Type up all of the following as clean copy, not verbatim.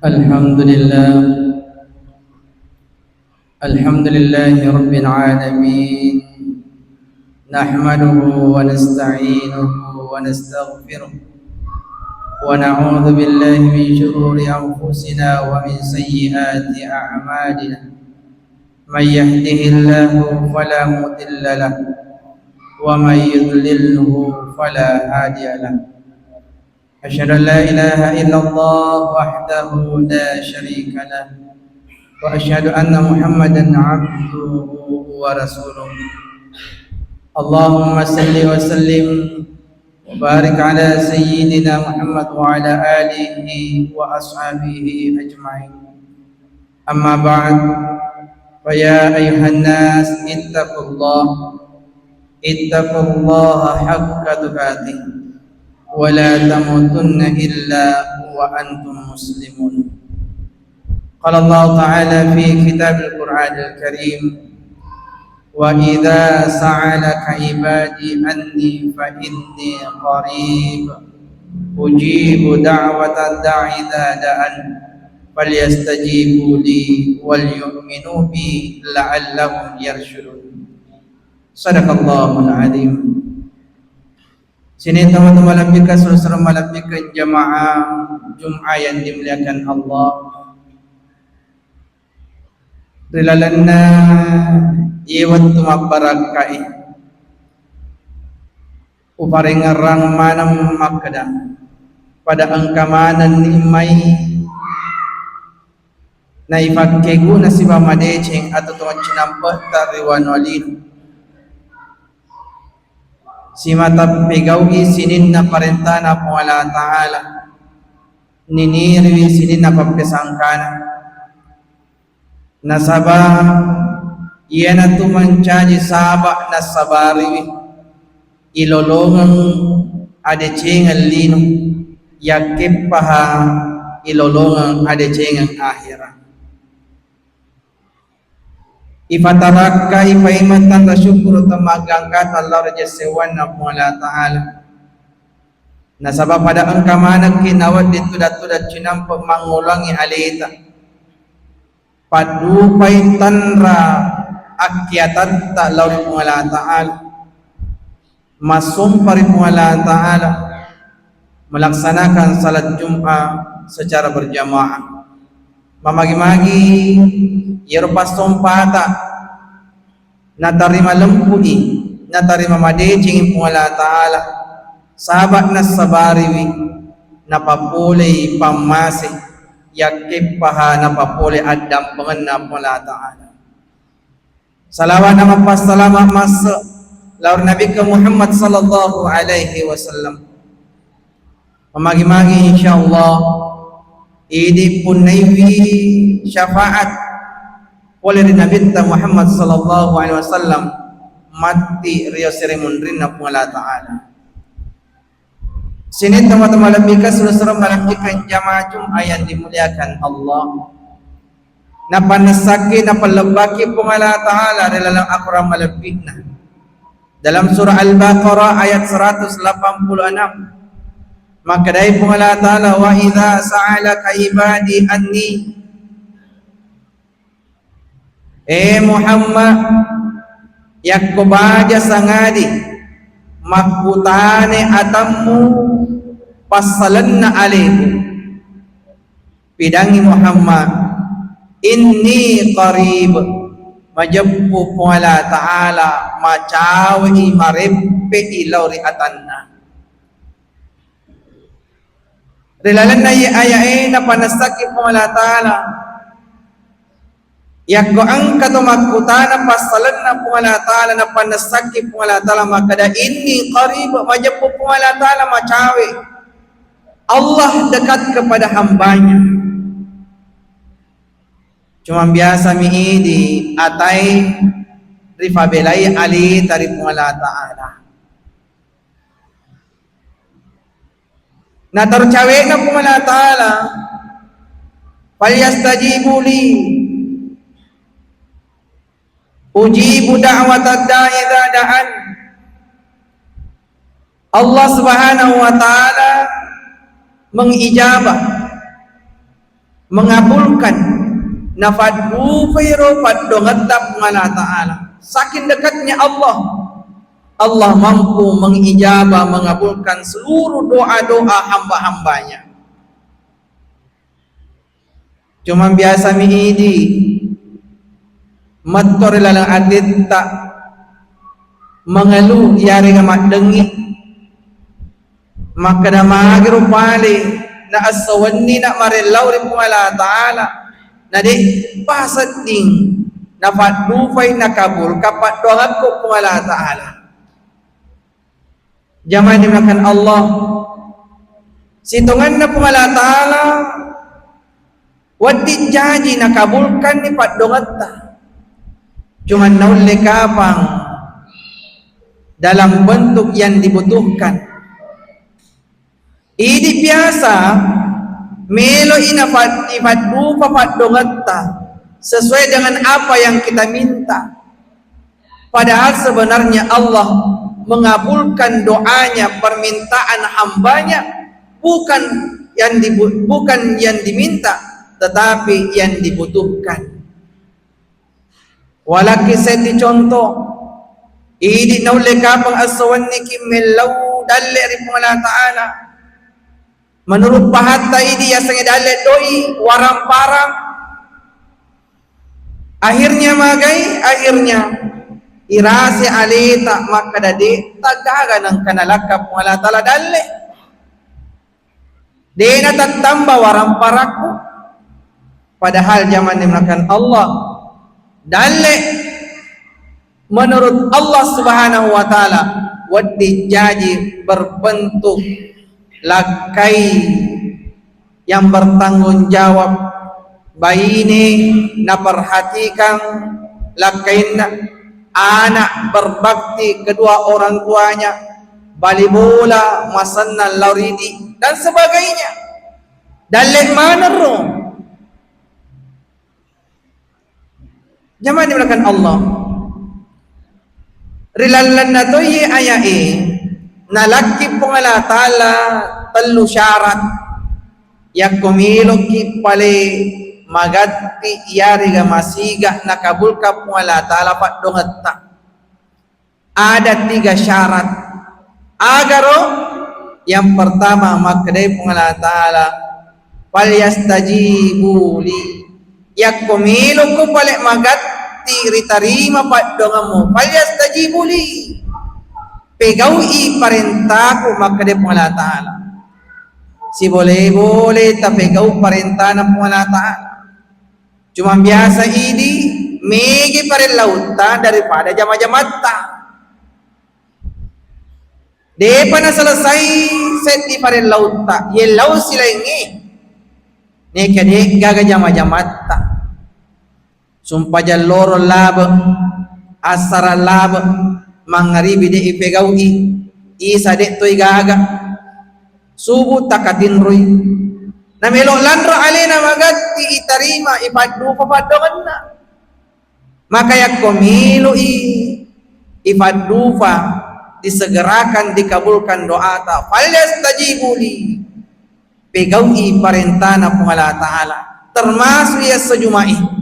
الحمد لله الحمد لله رب العالمين نحمده ونستعينه ونستغفره ونعوذ بالله من شرور أنفسنا ومن سيئات أعمالنا من يهده الله فلا مضل له ومن يضلله فلا هادي له أشهد أن لا إله إلا الله وحده لا شريك له وأشهد أن محمدا عبده ورسوله اللهم صل وسلم وبارك على سيدنا محمد وعلى آله وأصحابه أجمعين أما بعد فيا أيها الناس اتقوا الله حق تقاته ولا تموتن إلا وأنتم مسلمون. قال الله تعالى في كتاب القرآن الكريم وإذا سألك عبادي عني فإني قريب أجيب دعوة الداع إذا دعان فليستجيبوا لي وليؤمنوا بي لعلهم يرشدون. صدق الله العظيم. Sini teman-teman labika saudara malabika jamaah Jum'ah yang dimuliakan Allah. Rilalanna iwan tumaparakai uparingarang manam makda pada angkamanan nimay na ipagkego na si Bamadecheng atau tuwan chinampa tariwan walino si matapigawi sinin na parentana po Allah Ta'ala ninirwi sinin na pagpesangkana nasaba iyan na tumanchaji saba na sabariwi ilolongang adecheng alino yakip paha ilolongang adecheng ang akhirah ifataraka ipaimatan rasyukur tamagangkat Allah rajasewan na po Allah Ta'ala nasaba pada angkamanag kinawad dito datudat cinampag mangulangi alita padupay tanra akyatan ta lauri po Allah Ta'ala masumpari po Allah Ta'ala melaksanakan salat Jum'ah secara berjamaah mamagi-magi yerupas sompata natarima lempudi natarima madecing po Allah Ta'ala sahabat na sabariwi napapulay pamasi yakip paha napapulay addam pangan po Allah Ta'ala salawat na mapasalama masa laur Nabi ke Muhammad sallallahu alaihi wasallam mamagi-magi insyaallah idi pun naiwi syafaat oleh Nabi Muhammad sallallahu alaihi wasallam mati rio seremun rinna Allah Ta'ala sini teman-teman labika saudara malaikat jamaah Jum'ah yang dimuliakan Allah napanasaki napalabaki pong Allah Ta'ala dalam Al-Quran malabikna dalam surah Al-Baqarah ayat 186 maka dai pong Allah Ta'ala wa idza sa'alaka ibadi anni Muhammad yakubaja sangadi makutane atammu pasalanna alaihi pidangi Muhammad inni qarib majabbu Allah Ta'ala macawi maribbe ilauri atanna rilalan na ayain na panasaki po Allah Ta'ala yakko ang katumakutana pasalan na po Allah Ta'ala na panasaki po Allah Ta'ala makada inni qarib majab po Allah Ta'ala macawi Allah dekat kepada hambanya cuma biasa miidi atay rifabelay ali tarip po Allah Ta'ala natarcawe na po Allah Ta'ala falyastajibu li ujibu da'watad da'i idza da'an Allah Subhanahu wa Ta'ala mengijabah mengabulkan nafad bufairo padongatap ngala ta'ala. Saking dekatnya Allah mampu mengijabah, mengabulkan seluruh doa-doa hamba-hambanya. Cuma biasa miidi mator lalang adit tak mengeluh yari ngamat dengi maka na magiru pali na asawani na marilaw rin Allah ta'ala na di pasad ding na patdufay na kabul kapat doang ko Allah ta'ala. Jaman dimlakan Allah situngan na Allah ta'ala waddi janji na kabulkan ni patdongat ta cuman nauli kapang dalam bentuk yang dibutuhkan. Idi biasa melo ifat dupa patdongatta sesuai dengan apa yang kita minta. Padahal sebenarnya Allah mengabulkan doanya, permintaan hambanya bukan yang diminta, tetapi yang dibutuhkan. Walaki seti contoh idi naule kapang asawan ni kimelau dalle ri Allah ta'ala. Menurut pahatta idi yasangi dalle doi waram parang. Akhirnya irasi alita maka dadi tagaga ng kanalakap Allah ta'ala dalle. Dena tatamba waram paraku. Padahal zaman dimulakan Allah dalle menurut Allah Subhanahu wa ta'ala waddi jadi berbentuk lakai yang bertanggung jawab baini na perhatikan lakain anak berbakti kedua orang tuanya balibula masanna lauridi dan sebagainya dalek mana roh zaman dimulakan Allah rilallan na to ye ayae nalaki po Allah ta'ala telu syarat yak kumilok ki pale magati yari ga masiga nakabul ka po Allah ta'ala patdongat ta ada 3 syarat agaro yang pertama makdai po Allah ta'ala palyastajibu li yak kumilok ko pale magati ritarima patdongamu palyastajibu li pegaui parentaku makade Allah ta'ala si boleh tapegau parentah na Allah ta'ala cuma biasa ini megi pare lauta daripada jama-jamata depa na selesai seti pare lauta ye lau silengi nekade gaga jama-jamata sumpah jaloro lab asara lab mangaribi de ipegaui isa de toy gaga subuh takatin roy na melo landro alena magati itarima ipaddu papadonganna maka yak komilo ipaddu disegerakan dikabulkan doa ta falyastajibu li pegaui parentana po Allah ta'ala termasuk ya sejumai.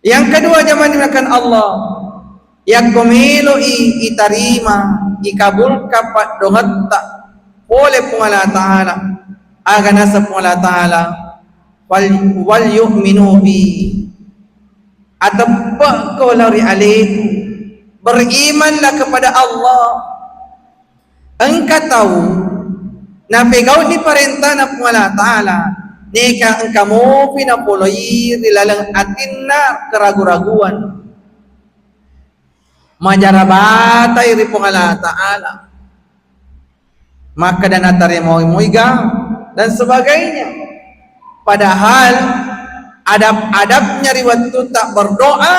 Yang kedua zaman dimulakan Allah yang komilo itarima ikabul kapat dongatta oleh Allah ta'ala agana sa Allah ta'ala wal yu'minu bi atapa ko lari alaiku berimanlah kepada Allah engkau tahu na pegaw ni parenta na Allah ta'ala neka engkamu pinapuloi dilalang atinna keragu-raguan majarabatay ri Allah ta'ala maka dan atarimu-iga dan sebagainya padahal adab-adabnya riwayat tak berdoa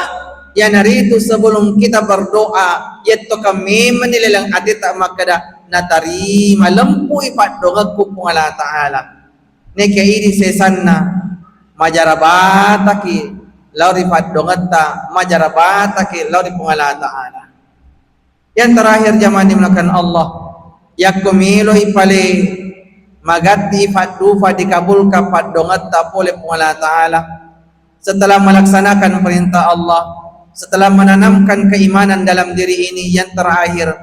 ya naritu sebelum kita berdoa yaitu kami menilalang ati tak maka natarima lempu ipat dogaku Allah ta'ala neke ini sesanna majarabataki lauri padongatta majarabataki lauri Allah ta'ala. Yang terakhir zaman dimulakan Allah yakumilo ipale magati fadufa dikabulkan padongat oleh Allah Ta'ala setelah melaksanakan perintah Allah, setelah menanamkan keimanan dalam diri ini. Yang terakhir,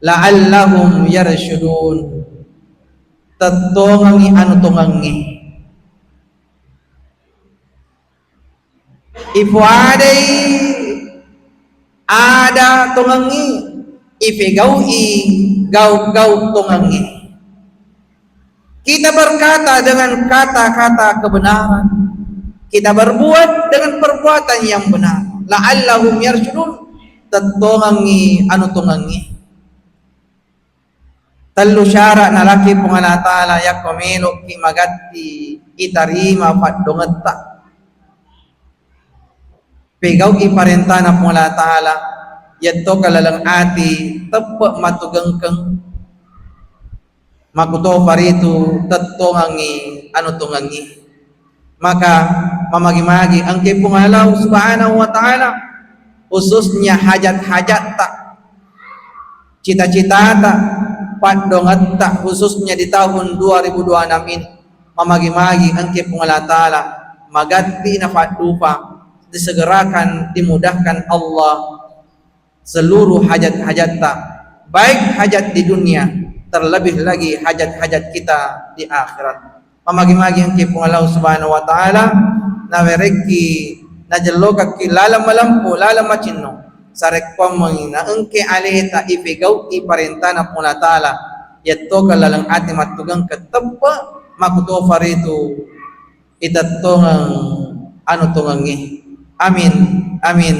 la'allahum yarshudun, tetongangi anu tongangi ifu ada tongangi ife gau tongangi. Kita berkata dengan kata-kata kebenaran, kita berbuat dengan perbuatan yang benar. La'allahum yarshudun, tetongangi anu tongangi. Telu syarat na laki pung Allah Ta'ala yakomelo ki magati itarima padongeta pegaw ki parentana pung Allah Ta'ala yato kalalang ati tepe matugengkeng makuto paritu tetongangi anu tungangi. Maka mamagi-magi ang kipong Allah Subhanahu wa Ta'ala, khususnya hajat-hajat tak, cita-cita tak, pandongat tak, khususnya di tahun 2026 ini. Mamagi-magi ang kipong Allah Ta'ala magati na fadufa, disegerakan, dimudahkan Allah seluruh hajat-hajat tak, baik hajat di dunia, terlebih lagi hajat-hajat kita di akhirat. Mamagi-magi ang kipong Allah Subhanahu wa Ta'ala na mereki na jaloka kilala malampu lala macino sarek pamang na engke aleta ifigaw iparentana pong Allah Ta'ala yato kalalang ati matugang katapa makuto farito itatongang anu tungangi. Amin amin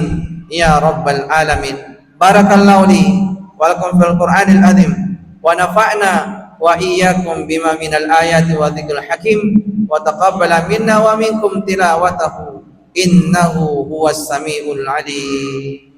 ya rabbal alamin. Barakallahu li wa lakum fil Qur'anil azim wa nafa'na wa iyyakum bima minal ayati wa dzikril hakim wa taqabbala minna wa minkum tilawatahu innahu huwas samiul alim.